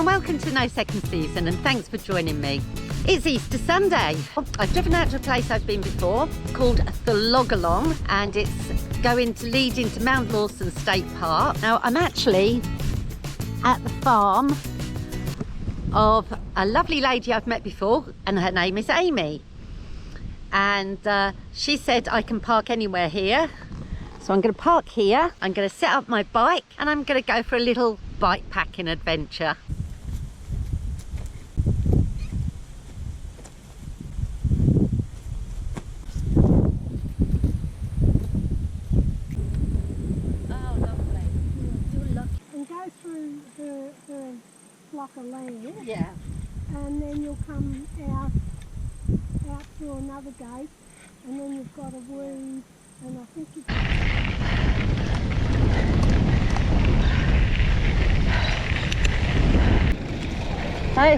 and welcome to No Second Season, and thanks for joining me. It's Easter Sunday. I've driven out to a place I've been before called the Log-Along, and it's going to lead into Mount Lawson State Park. Now I'm actually at the farm of a lovely lady I've met before, and her name is Amy. And she said I can park anywhere here. So I'm going to park here, I'm going to set up my bike, and I'm going to go for a little bike packing adventure. Oh, lovely. You're lucky. And go through the block of land. Yeah. And then you'll come out through another gate, and then you've got a weed, and I think you. Hey.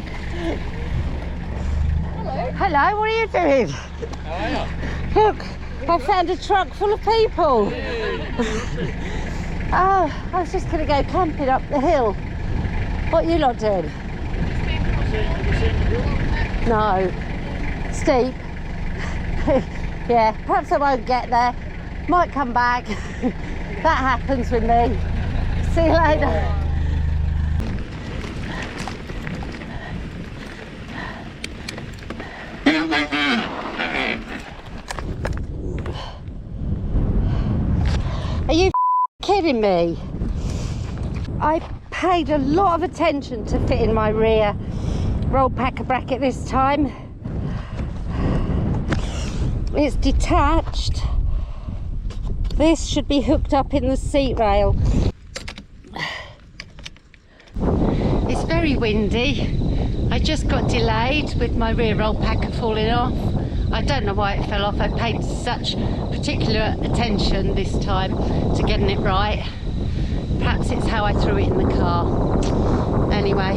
Hello. Hello, what are you doing? How are you? Look, I found a truck full of people. Oh, I was just going to go camping up the hill. What are you lot doing? No. Steep. Yeah, perhaps I won't get there. Might come back. That happens with me. See you later. Are you kidding me? I paid a lot of attention to fitting my rear roll packer bracket this time. It's detached. This should be hooked up in the seat rail. It's very windy. I just got delayed with my rear roll packer falling off. I don't know why it fell off. I paid such particular attention this time to getting it right. Perhaps it's how I threw it in the car. Anyway,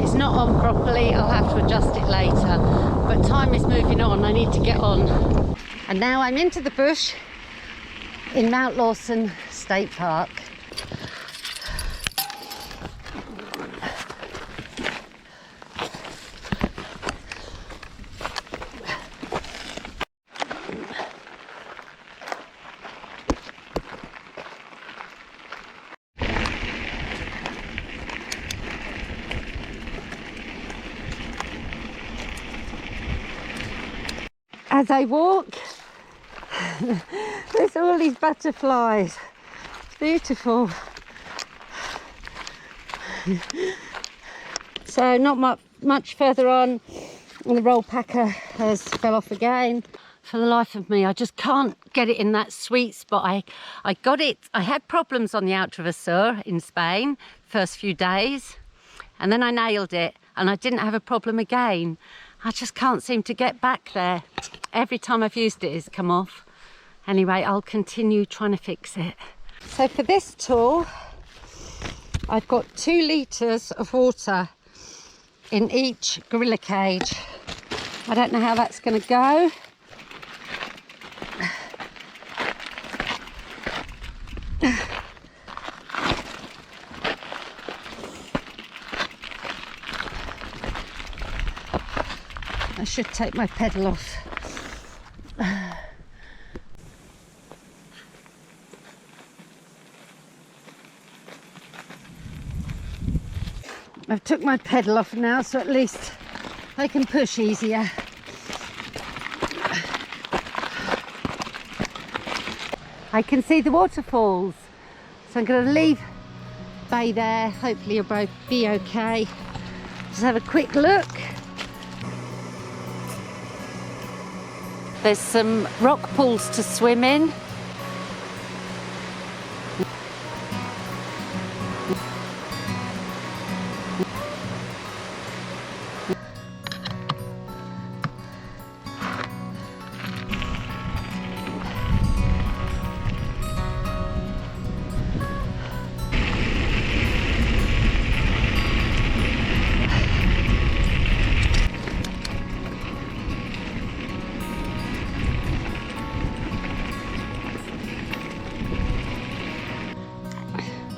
it's not on properly. I'll have to adjust it later. But time is moving on. I need to get on. And now I'm into the bush in Mount Lawson State Park. As I walk, there's all these butterflies. It's beautiful. So not much further on, and the roll packer has fell off again. For the life of me, I just can't get it in that sweet spot. I got it. I had problems on the Outravaseur in Spain first few days, and then I nailed it, and I didn't have a problem again. I just can't seem to get back there. Every time I've used it, it's come off. Anyway, I'll continue trying to fix it. So for this tour, I've got 2 litres of water in each gorilla cage. I don't know how that's going to go. I should take my pedal off. I've took my pedal off now, so at least I can push easier. I can see the waterfalls, so I'm going to leave Bay there. Hopefully you'll both be okay. Just have a quick look. There's some rock pools to swim in.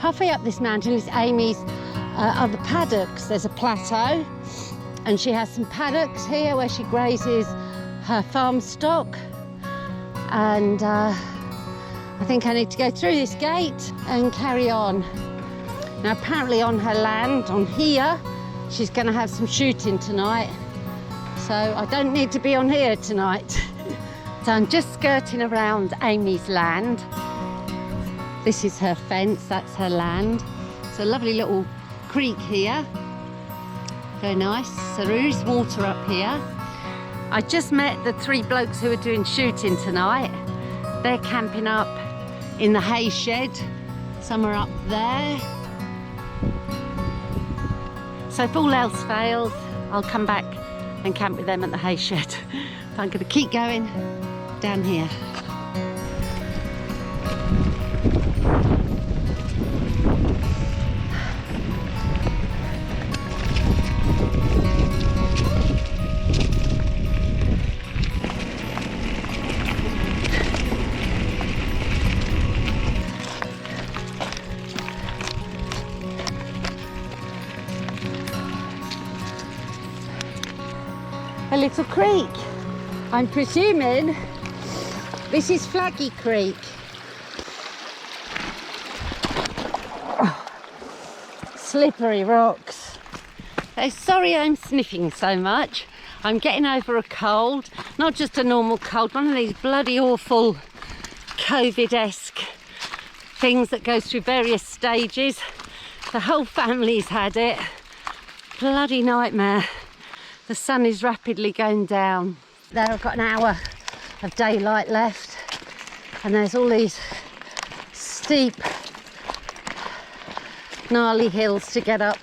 Halfway up this mountain is Amy's are the paddocks. There's a plateau, and she has some paddocks here where she grazes her farm stock. And I think I need to go through this gate and carry on. Now apparently on her land, on here, she's going to have some shooting tonight. So I don't need to be on here tonight. So I'm just skirting around Amy's land. This is her fence, that's her land. It's a lovely little creek here. Very nice. So there is water up here. I just met the 3 blokes who are doing shooting tonight. They're camping up in the hay shed. Some are up there. So if all else fails, I'll come back and camp with them at the hay shed. But I'm going to keep going down here. A little creek. I'm presuming this is Flaggy Creek. Oh, slippery rocks. Sorry I'm sniffing so much. I'm getting over a cold, not just a normal cold, one of these bloody awful COVID-esque things that goes through various stages. The whole family's had it. Bloody nightmare. The sun is rapidly going down. There I've got an hour of daylight left, and there's all these steep, gnarly hills to get up.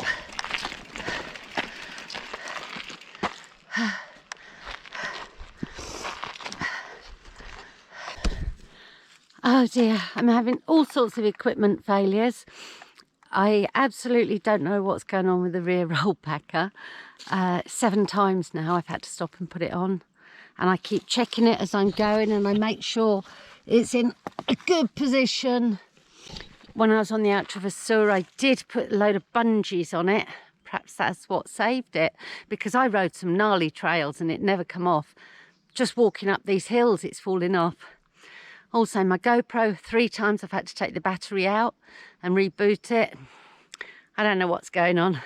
Oh dear, I'm having all sorts of equipment failures. I absolutely don't know what's going on with the rear roll packer. 7 times now I've had to stop and put it on, and I keep checking it as I'm going, and I make sure it's in a good position. When I was on the Outrevasseur, I did put a load of bungees on it. Perhaps that's what saved it, because I rode some gnarly trails and it never come off. Just walking up these hills, it's falling off. Also, my GoPro, 3 times I've had to take the battery out and reboot it. I don't know what's going on.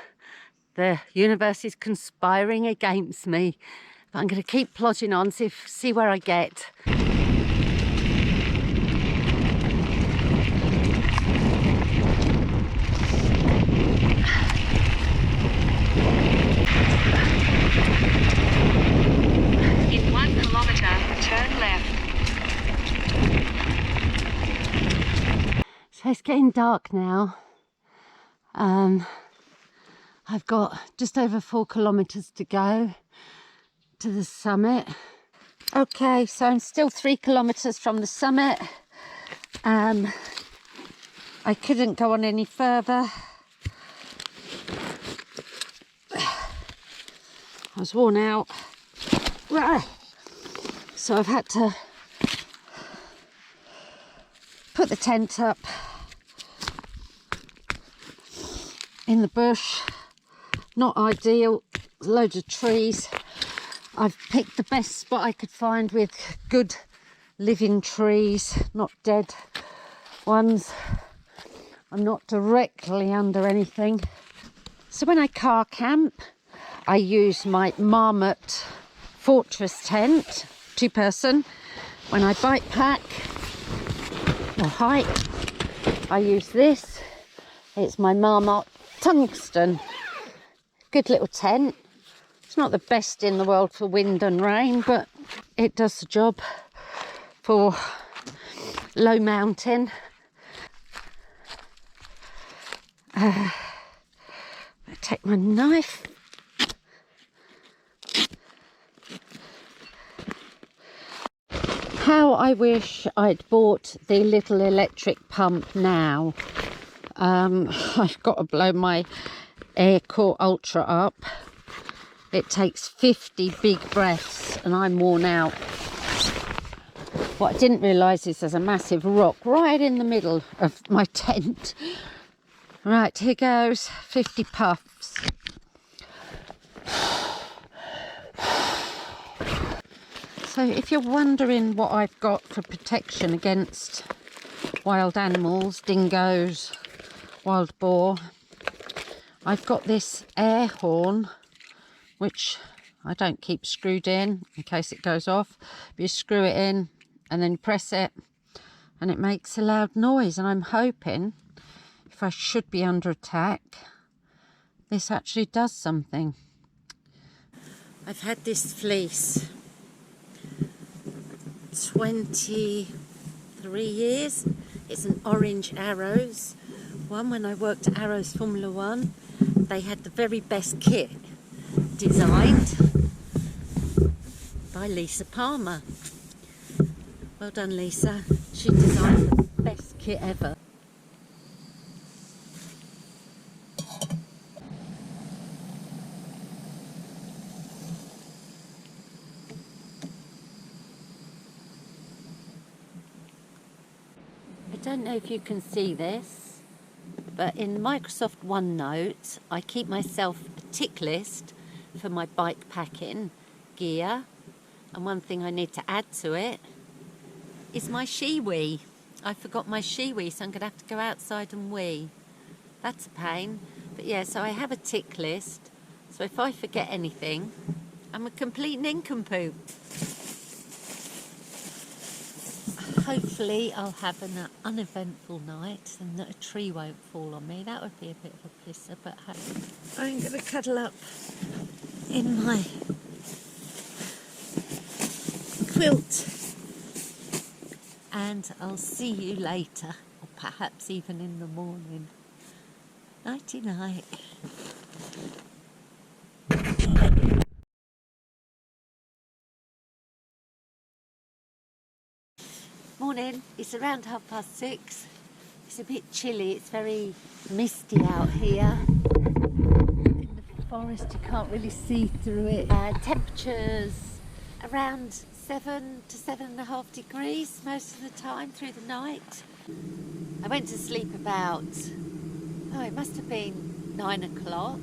The universe is conspiring against me. But I'm going to keep plodding on, see where I get. In 1 kilometre, turn left. So it's getting dark now. I've got just over 4 kilometres to go to the summit. Okay, so I'm still 3 kilometres from the summit. I couldn't go on any further. I was worn out. So I've had to put the tent up in the bush. Not ideal, loads of trees. I've picked the best spot I could find with good living trees, not dead ones. I'm not directly under anything. So when I car camp, I use my Marmot Fortress tent, 2-person. When I bike pack or hike, I use this. It's my Marmot Tungsten. Good little tent. It's not the best in the world for wind and rain, but it does the job for low mountain. I take my knife. How I wish I'd bought the little electric pump now. I've got to blow my Aircore Ultra up. It takes 50 big breaths and I'm worn out. What I didn't realise is there's a massive rock right in the middle of my tent. Right, here goes 50 puffs. So if you're wondering what I've got for protection against wild animals, dingoes, wild boar, I've got this air horn, which I don't keep screwed in case it goes off. But you screw it in and then you press it and it makes a loud noise, and I'm hoping if I should be under attack, this actually does something. I've had this fleece 23 years. It's an orange Arrows one. When I worked at Arrows Formula One, they had the very best kit designed by Lisa Palmer. Well done, Lisa. She designed the best kit ever. I don't know if you can see this, but in Microsoft OneNote, I keep myself a tick list for my bike packing gear, and one thing I need to add to it is my she-wee. I forgot my she-wee, so I'm going to have to go outside and wee. That's a pain. But yeah, so I have a tick list, so if I forget anything, I'm a complete nincompoop. Hopefully I'll have an uneventful night and that a tree won't fall on me. That would be a bit of a pisser, but I'm going to cuddle up in my quilt. And I'll see you later, or perhaps even in the morning. Nighty night. Morning, it's around 6:30. It's a bit chilly, it's very misty out here. In the forest you can't really see through it. Temperatures around 7 to 7.5 degrees most of the time through the night. I went to sleep about, it must have been 9 o'clock.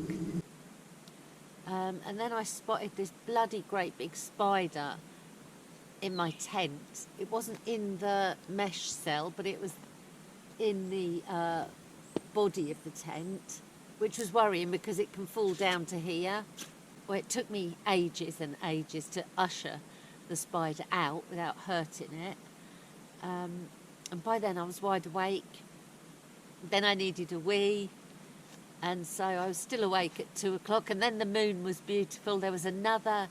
And then I spotted this bloody great big spider in my tent. It wasn't in the mesh cell, but it was in the body of the tent, which was worrying because it can fall down to here. Well, it took me ages and ages to usher the spider out without hurting it. And by then I was wide awake. Then I needed a wee, and so I was still awake at 2 o'clock, and then the moon was beautiful. There was another,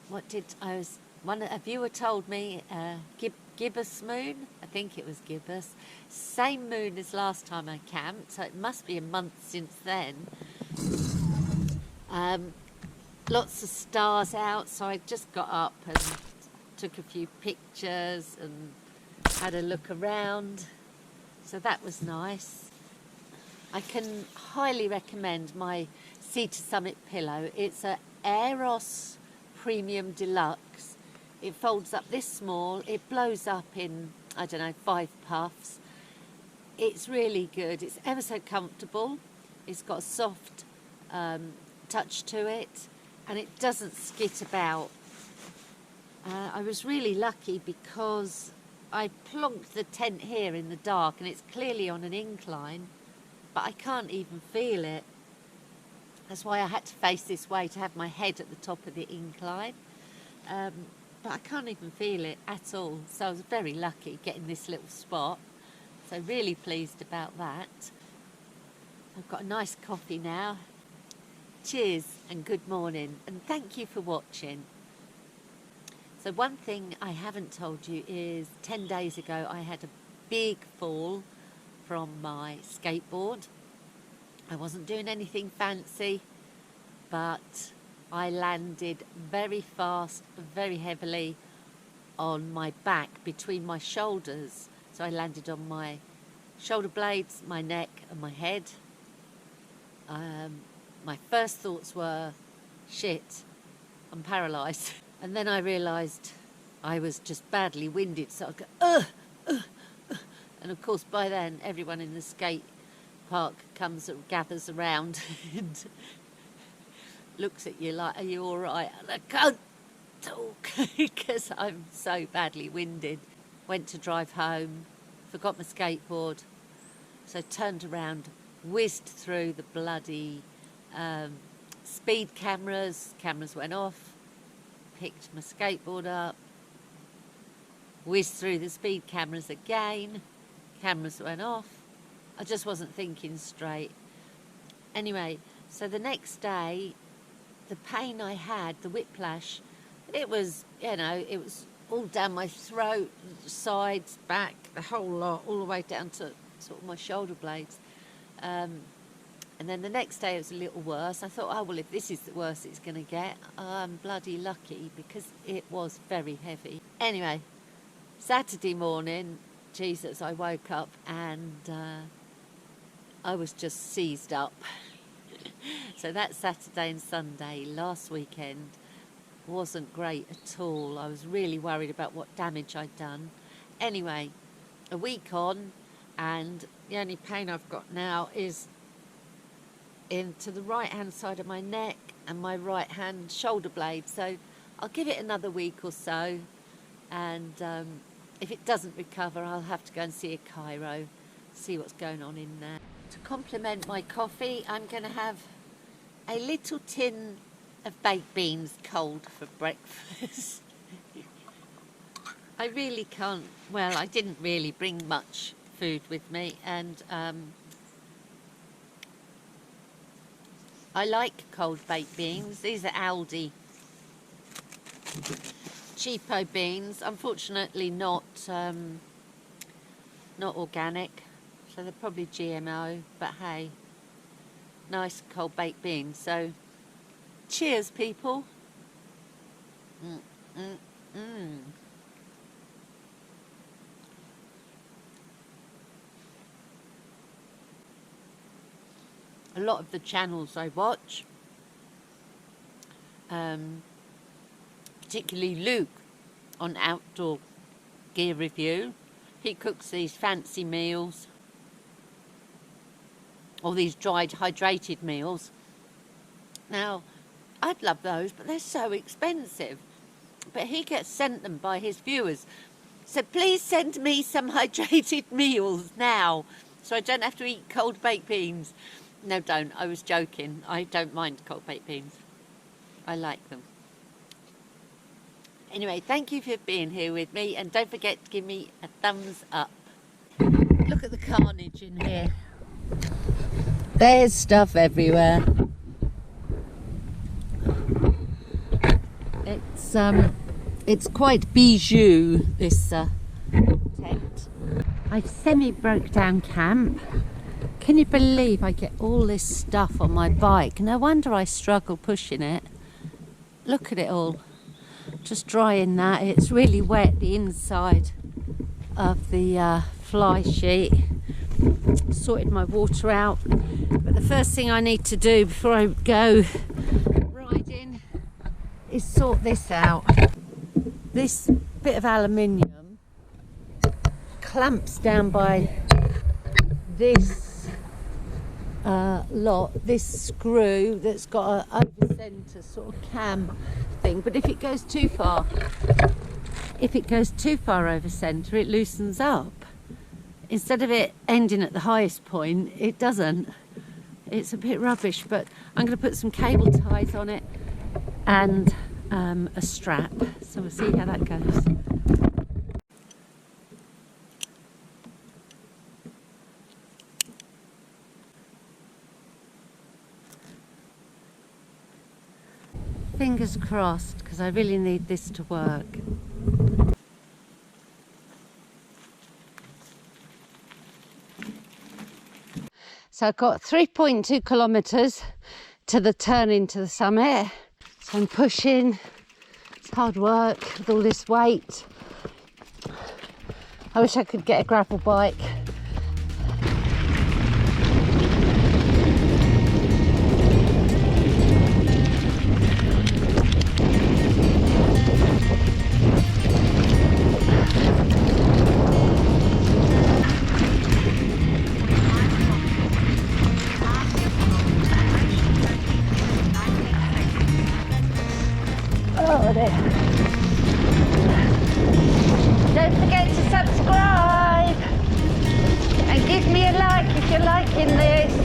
one a viewer told me, gibbous moon. I think it was gibbous. Same moon as last time I camped, so it must be a month since then. Lots of stars out, so I just got up and took a few pictures and had a look around. So that was nice. I can highly recommend my Sea to Summit pillow. It's a Eros Premium Deluxe. It folds up this small, it blows up in, 5 puffs. It's really good, it's ever so comfortable. It's got a soft touch to it, and it doesn't skit about. I was really lucky because I plonked the tent here in the dark, and it's clearly on an incline, but I can't even feel it. That's why I had to face this way to have my head at the top of the incline. But I can't even feel it at all. So I was very lucky getting this little spot. So really pleased about that. I've got a nice coffee now. Cheers and good morning, and thank you for watching. So one thing I haven't told you is 10 days ago I had a big fall from my skateboard. I wasn't doing anything fancy, but I landed very fast, very heavily on my back between my shoulders. So I landed on my shoulder blades, my neck and my head. My first thoughts were, shit, I'm paralysed. And then I realised I was just badly winded, so I go, and of course by then everyone in the skate park gathers around and looks at you like, are you all right? And I can't talk because I'm so badly winded. Went to drive home, forgot my skateboard, so turned around, whizzed through the bloody speed cameras went off, picked my skateboard up, whizzed through the speed cameras again, cameras went off. I just wasn't thinking straight. Anyway, so the next day, the pain I had, the whiplash, it was, you know, it was all down my throat, sides, back, the whole lot, all the way down to sort of my shoulder blades. And then the next day it was a little worse. I thought, oh, well, if this is the worst it's going to get, I'm bloody lucky, because it was very heavy. Anyway, Saturday morning, Jesus, I woke up and I was just seized up. So that Saturday and Sunday, last weekend, wasn't great at all. I was really worried about what damage I'd done. Anyway, a week on, and the only pain I've got now is into the right hand side of my neck and my right hand shoulder blade. So I'll give it another week or so, and if it doesn't recover, I'll have to go and see a chiro, see what's going on in there. To complement my coffee, I'm going to have a little tin of baked beans cold for breakfast. I really can't, well, I didn't really bring much food with me, and I like cold baked beans. These are Aldi cheapo beans, unfortunately not organic, so they're probably GMO, but hey, nice cold baked beans. So cheers, people. A lot of the channels I watch, particularly Luke on Outdoor Gear Review, he cooks these fancy meals, or these dried hydrated meals. Now, I'd love those, but they're so expensive. But he gets sent them by his viewers. So please send me some hydrated meals now, so I don't have to eat cold baked beans. No, don't. I was joking. I don't mind cold baked beans. I like them. Anyway, thank you for being here with me, and don't forget to give me a thumbs up. Look at the carnage in here. There's stuff everywhere. It's quite bijou, this tent. I've semi-broke down camp. Can you believe I get all this stuff on my bike? No wonder I struggle pushing it. Look at it all. Just drying that. It's really wet, the inside of the fly sheet. Sorted my water out. But the first thing I need to do before I go riding is sort this out. This bit of aluminium clamps down by this this screw that's got an over centre sort of cam thing, but if it goes too far over centre, it loosens up. Instead of it ending at the highest point, it doesn't. It's a bit rubbish, but I'm going to put some cable ties on it and a strap, so we'll see how that goes. Fingers crossed, because I really need this to work. So I've got 3.2 kilometres to the turn into the summit. So I'm pushing. It's hard work with all this weight. I wish I could get a gravel bike. it. Don't forget to subscribe and give me a like if you're liking this.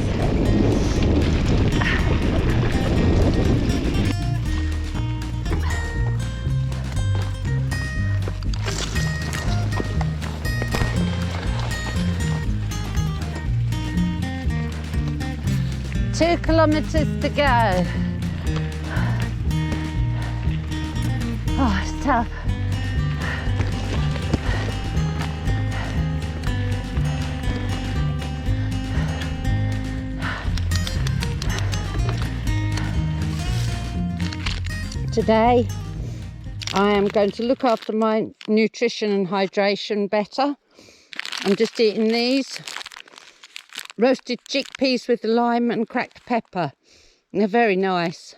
2 kilometres to go. Oh, it's tough. Today I am going to look after my nutrition and hydration better. I'm just eating these roasted chickpeas with lime and cracked pepper. They're very nice.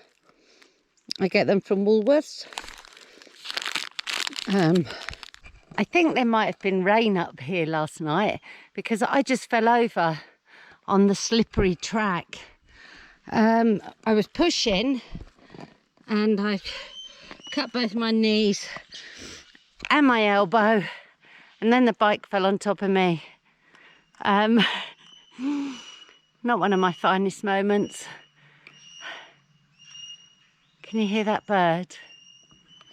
I get them from Woolworths. I think there might have been rain up here last night because I just fell over on the slippery track. I was pushing and I cut both my knees and my elbow, and then the bike fell on top of me. Not one of my finest moments. Can you hear that bird?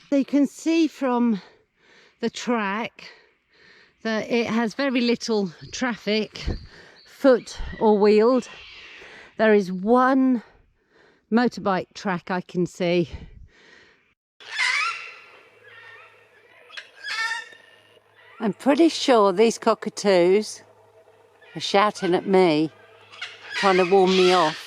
So you can see from the track that it has very little traffic, foot or wheeled. There is one motorbike track I can see. I'm pretty sure these cockatoos are shouting at me, trying to warn me off.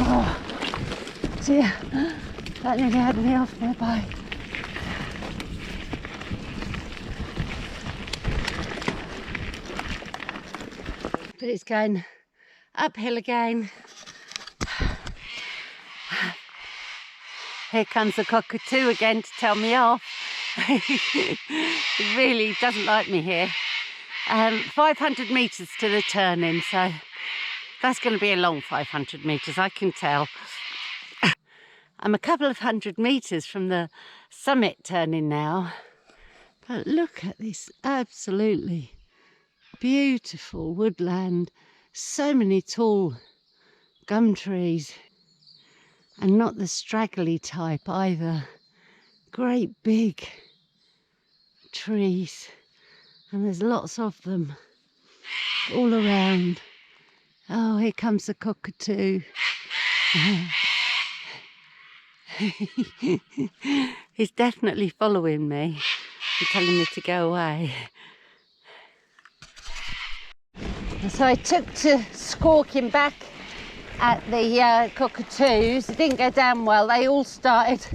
Oh, dear, that nearly had me off my bike. But it's going uphill again. Here comes the cockatoo again to tell me off. He really doesn't like me here. 500 metres to the turn-in, so that's going to be a long 500 metres, I can tell. I'm a couple of 100 metres from the summit turn-in now. But look at this absolutely beautiful woodland. So many tall gum trees. And not the straggly type either. Great big trees. And there's lots of them all around. Oh, here comes the cockatoo. He's definitely following me and telling me to go away. So I took to squawking back at the cockatoos. It didn't go down well. They all started,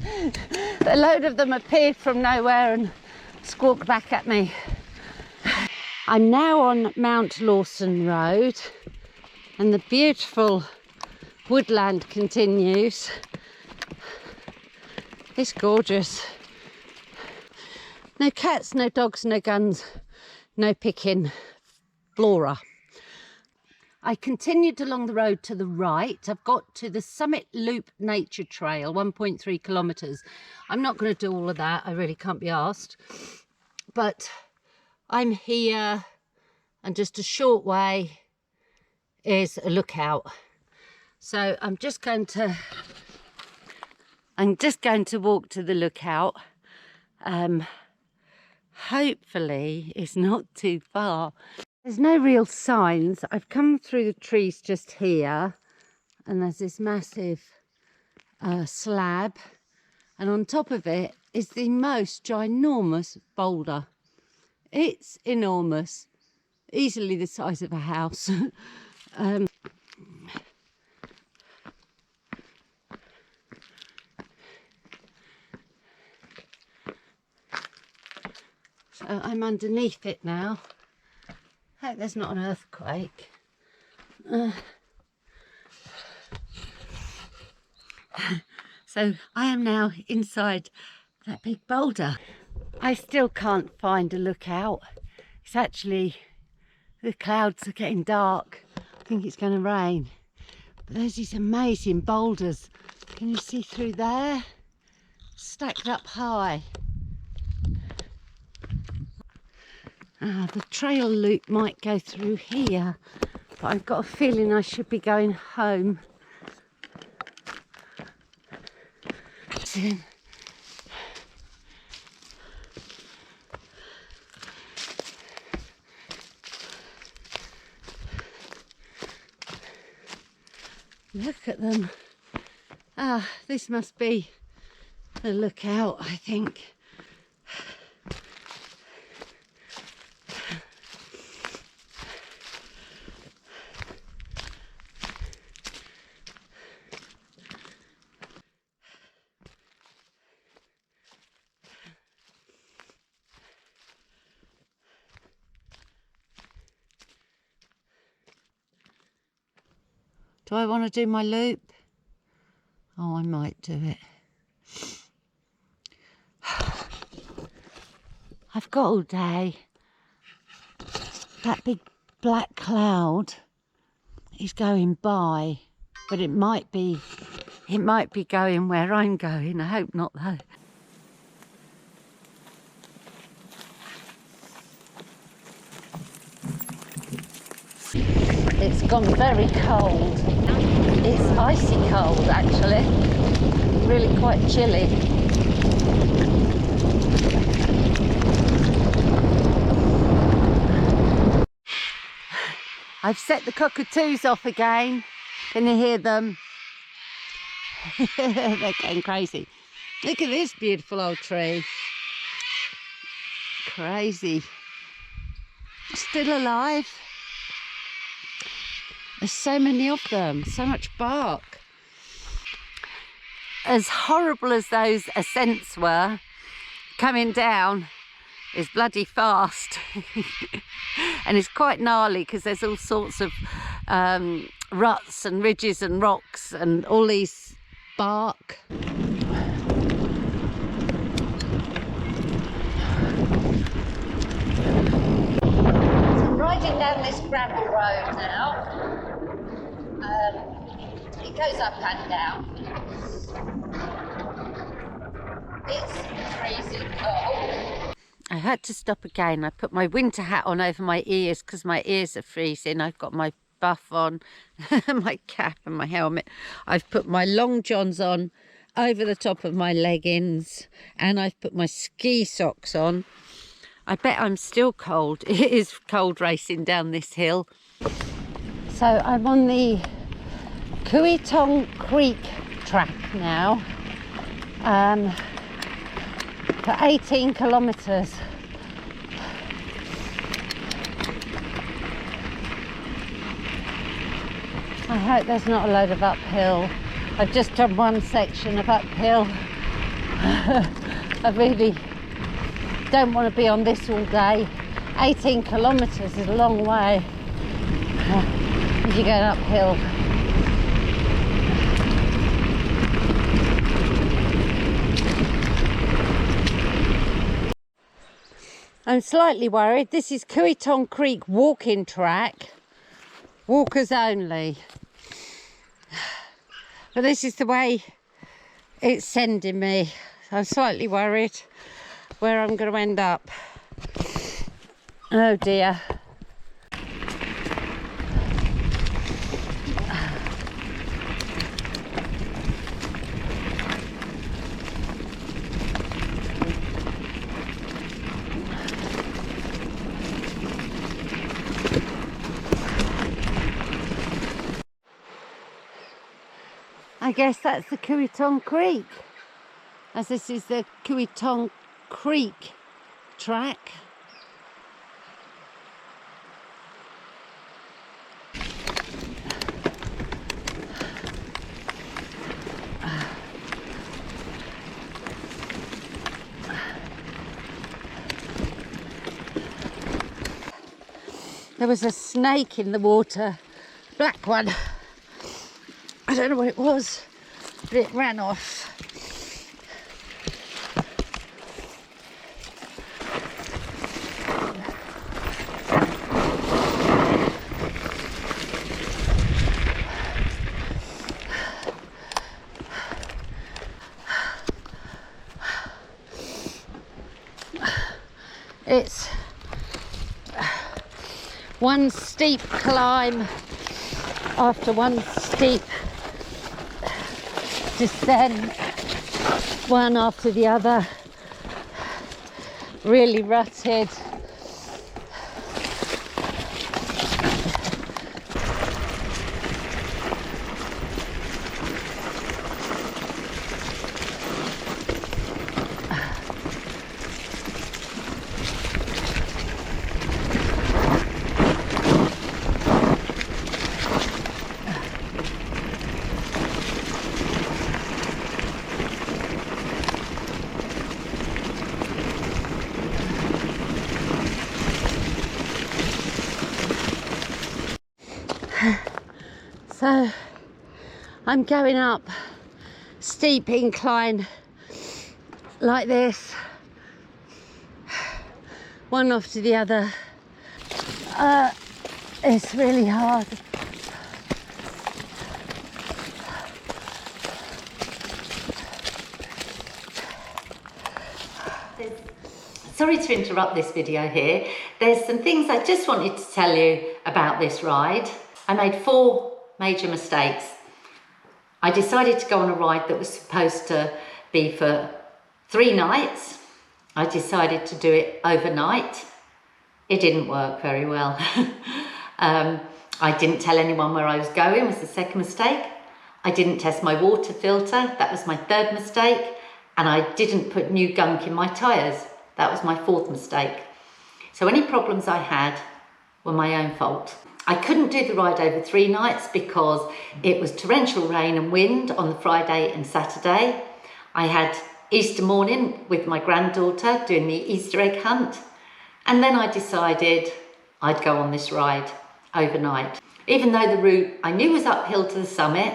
a load of them appeared from nowhere and squawked back at me. I'm now on Mount Lawson Road and the beautiful woodland continues. It's gorgeous. No cats, no dogs, no guns, no picking. Flora. I continued along the road to the right. I've got to the Summit Loop Nature Trail, 1.3 kilometres. I'm not going to do all of that. I really can't be asked. But I'm here and just a short way is a lookout. So I'm just going to walk to the lookout. Hopefully it's not too far. There's no real signs. I've come through the trees just here and there's this massive slab, and on top of it is the most ginormous boulder. It's enormous, easily the size of a house. So I'm underneath it now. Hope there's not an earthquake. So I am now inside that big boulder. I still can't find a lookout. It's actually, the clouds are getting dark. I think it's going to rain. But there's these amazing boulders. Can you see through there? Stacked up high. The trail loop might go through here, but I've got a feeling I should be going home. Look at them. This must be the lookout, I think. Do I want to do my loop? Oh, I might do it. I've got all day. That big black cloud is going by, but it might be going where I'm going. I hope not though. It's gone very cold. It's icy cold actually, really quite chilly. I've set the cockatoos off again. Can you hear them? They're getting crazy. Look at this beautiful old tree. Crazy. Still alive. There's so many of them, so much bark. As horrible as those ascents were, coming down is bloody fast. And it's quite gnarly because there's all sorts of ruts and ridges and rocks and all these bark. Riding down this gravel road now. It goes up and down. It's freezing cold. I had to stop again. I put my winter hat on over my ears because my ears are freezing. I've got my buff on, my cap and my helmet. I've put my long johns on over the top of my leggings, and I've put my ski socks on. I bet I'm still cold. It is cold racing down this hill. So I'm on the Quilt Creek track now for 18 kilometres. I hope there's not a load of uphill. I've just done one section of uphill. I really don't want to be on this all day. 18 kilometres is a long way if you're going uphill. I'm slightly worried. This is Quilt Creek walking track, walkers only. But this is the way it's sending me. I'm slightly worried where I'm going to end up. Oh dear. I guess that's the Quilt Creek, as this is the Quilt Creek track. There was a snake in the water, black one. I don't know what it was. but it ran off. It's one steep climb after one steep descent, one after the other, really rutted. So I'm going up steep incline like this, one after the other. It's really hard. Sorry to interrupt this video here. There's some things I just wanted to tell you about this ride. I made 4 major mistakes. I decided to go on a ride that was supposed to be for 3 nights. I decided to do it overnight. It didn't work very well. I didn't tell anyone where I was going, was the second mistake. I didn't test my water filter, that was my 3rd mistake. And I didn't put new gunk in my tyres, that was my 4th mistake. So any problems I had were my own fault. I couldn't do the ride over 3 nights because it was torrential rain and wind on the Friday and Saturday. I had Easter morning with my granddaughter doing the Easter egg hunt. And then I decided I'd go on this ride overnight. Even though the route I knew was uphill to the summit,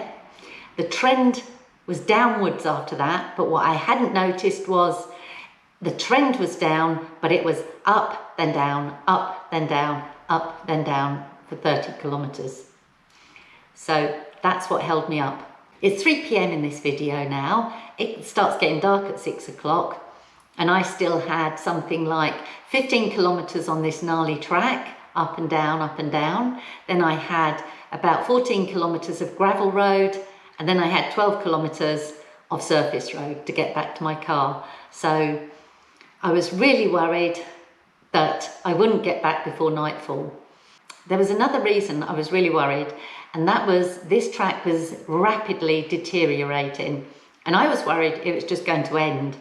the trend was downwards after that. But what I hadn't noticed was the trend was down, but it was up, then down, up, then down, up, then down, for 30 kilometers. So that's what held me up. It's 3 p.m. in this video now. It starts getting dark at 6 o'clock and I still had something like 15 kilometers on this gnarly track, up and down, up and down. Then I had about 14 kilometers of gravel road, and then I had 12 kilometers of surface road to get back to my car. So I was really worried that I wouldn't get back before nightfall. There was another reason I was really worried, and that was this track was rapidly deteriorating, and I was worried it was just going to end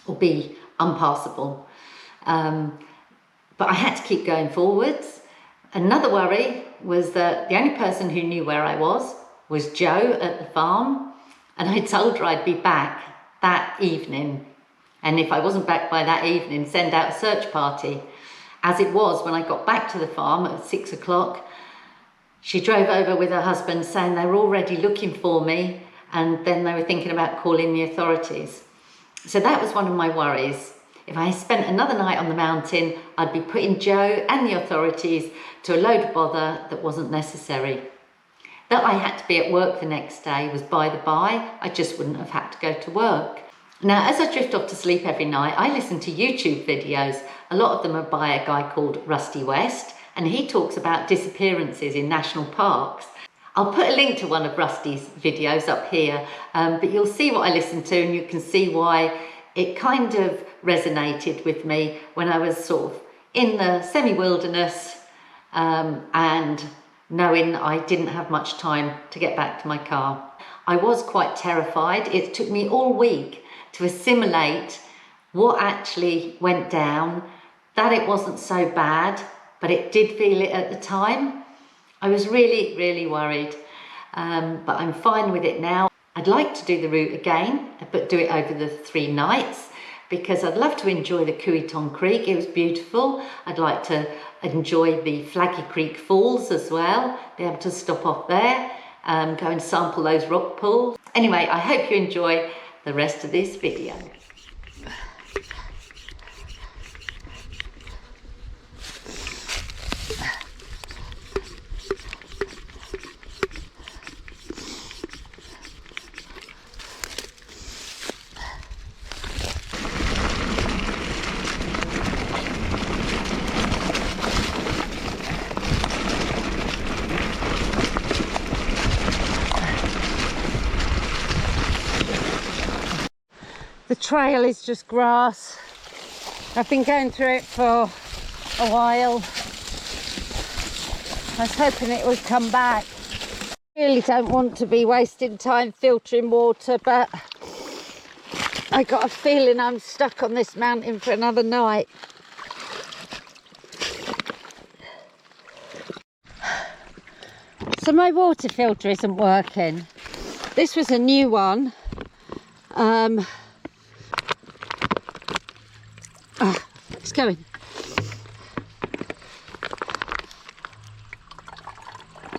or be unpassable. But I had to keep going forwards. Another worry was that the only person who knew where I was Jo at the farm, and I told her I'd be back that evening, and if I wasn't back by that evening, send out a search party. As it was, when I got back to the farm at 6 o'clock, she drove over with her husband saying they were already looking for me, and then they were thinking about calling the authorities. So that was one of my worries. If I spent another night on the mountain, I'd be putting Jo and the authorities to a load of bother that wasn't necessary. That I had to be at work the next day was by the by. I just wouldn't have had to go to work. Now, as I drift off to sleep every night, I listen to YouTube videos. A lot of them are by a guy called Rusty West, and he talks about disappearances in national parks. I'll put a link to one of Rusty's videos up here, but you'll see what I listen to, and you can see why it kind of resonated with me when I was sort of in the semi-wilderness and knowing I didn't have much time to get back to my car. I was quite terrified. It took me all week to assimilate what actually went down, that it wasn't so bad, but it did feel it at the time. I was really, really worried, but I'm fine with it now. I'd like to do the route again, but do it over the 3 nights, because I'd love to enjoy the Cuiton Creek. It was beautiful. I'd like to enjoy the Flaggy Creek Falls as well, be able to stop off there. go and sample those rock pools. Anyway, I hope you enjoy the rest of this video. The trail is just grass. I've been going through it for a while. I was hoping it would come back. I really don't want to be wasting time filtering water, but I got a feeling I'm stuck on this mountain for another night. So my water filter isn't working. This was a new one. It's going.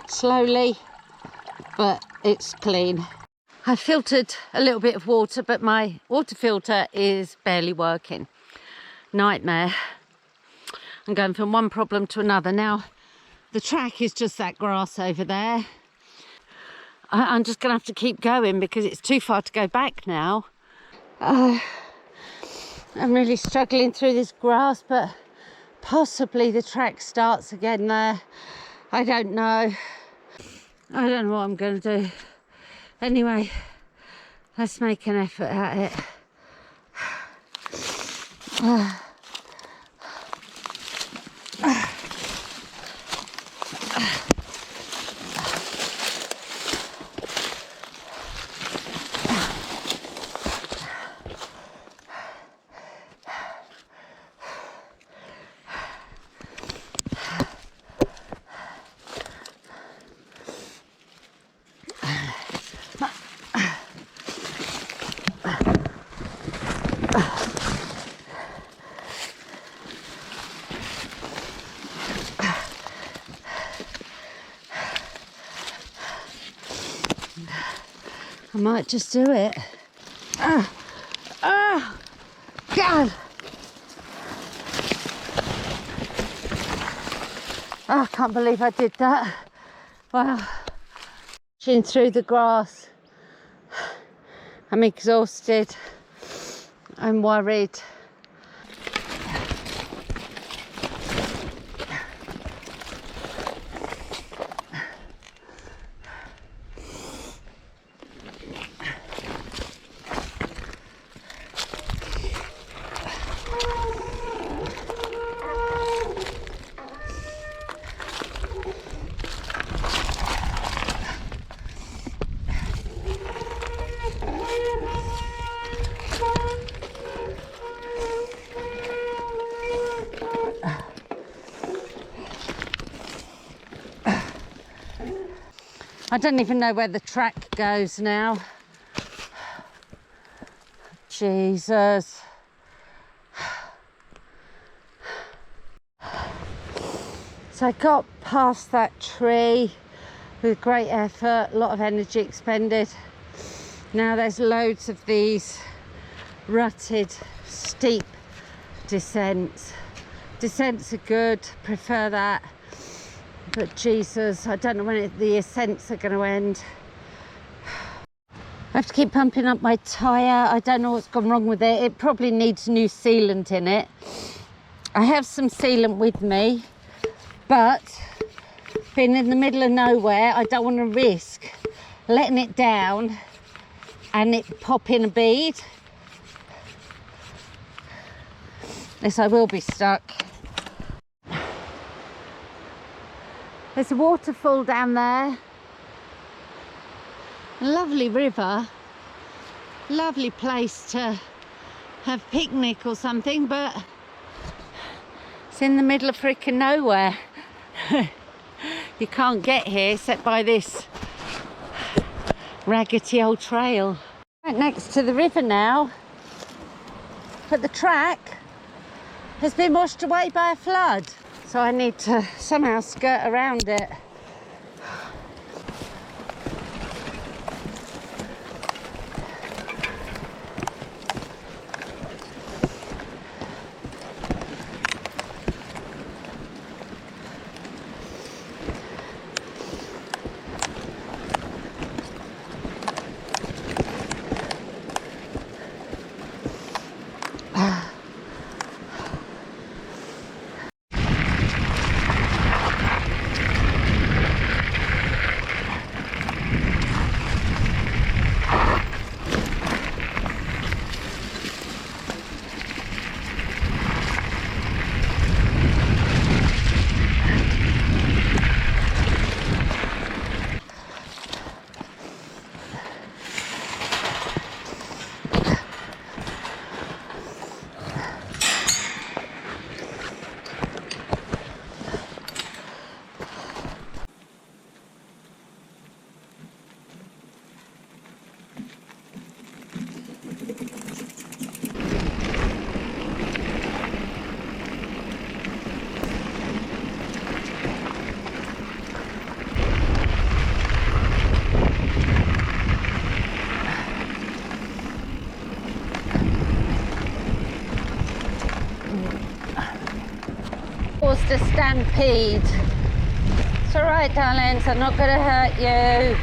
Slowly, but it's clean. I filtered a little bit of water, but my water filter is barely working. Nightmare. I'm going from one problem to another. Now, the track is just that grass over there. I'm just going to have to keep going because it's too far to go back now. I'm really struggling through this grass, but possibly the track starts again there. I don't know. I don't know what I'm going to do. Anyway, let's make an effort at it. I might just do it. God! Oh, I can't believe I did that. Wow. Pushing through the grass. I'm exhausted. I'm worried. I don't even know where the track goes now. Jesus. So I got past that tree with great effort, a lot of energy expended. Now there's loads of these rutted, steep descents. Descents are good, prefer that. But Jesus, I don't know when the ascents are going to end. I have to keep pumping up my tyre. I don't know what's gone wrong with it. It probably needs new sealant in it. I have some sealant with me, but being in the middle of nowhere, I don't want to risk letting it down and it popping a bead. Yes, I will be stuck. There's a waterfall down there. A lovely river. Lovely place to have a picnic or something, but it's in the middle of freaking nowhere. You can't get here except by this raggedy old trail. Right next to the river now, but the track has been washed away by a flood. So I need to somehow skirt around it. a stampede. It's all right, darlings, I'm not gonna hurt you.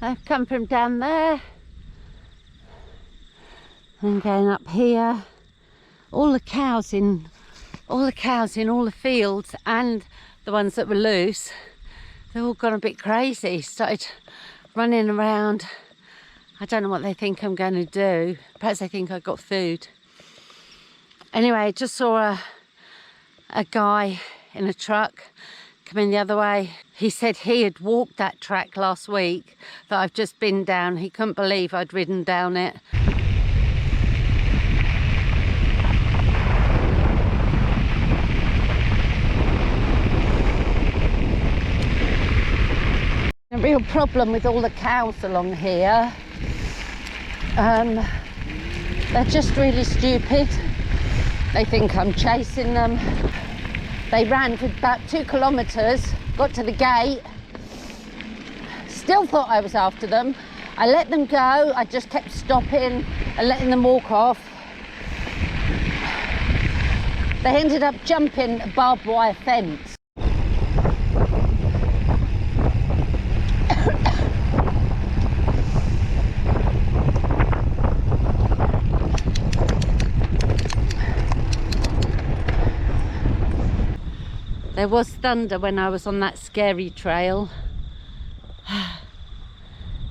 I've come from down there. I'm going up here. All the cows in all the fields and the ones that were loose, they've all gone a bit crazy, started running around. I don't know what they think I'm going to do. Perhaps they think I got food. Anyway, I just saw a guy in a truck coming the other way. He said he had walked that track last week that I've just been down. He couldn't believe I'd ridden down it. A real problem with all the cows along here. They're just really stupid. They think I'm chasing them. They ran for about 2 kilometres, got to the gate, still thought I was after them. I let them go, I just kept stopping and letting them walk off. They ended up jumping a barbed wire fence. There was thunder when I was on that scary trail.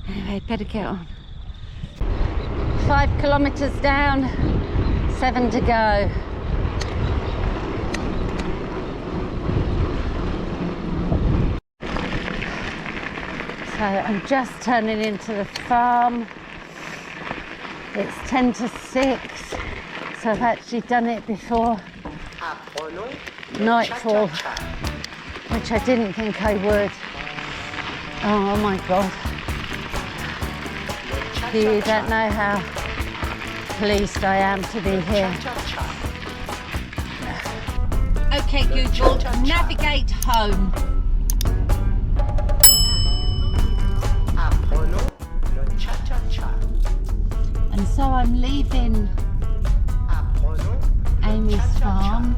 Anyway, better get on. 5 kilometres down, 7 to go. So I'm just turning into the farm. It's 10 to 6, so I've actually done it before nightfall, which I didn't think I would. Oh my God. You don't know how pleased I am to be here. Okay, Google, navigate home. And so I'm leaving Amy's farm.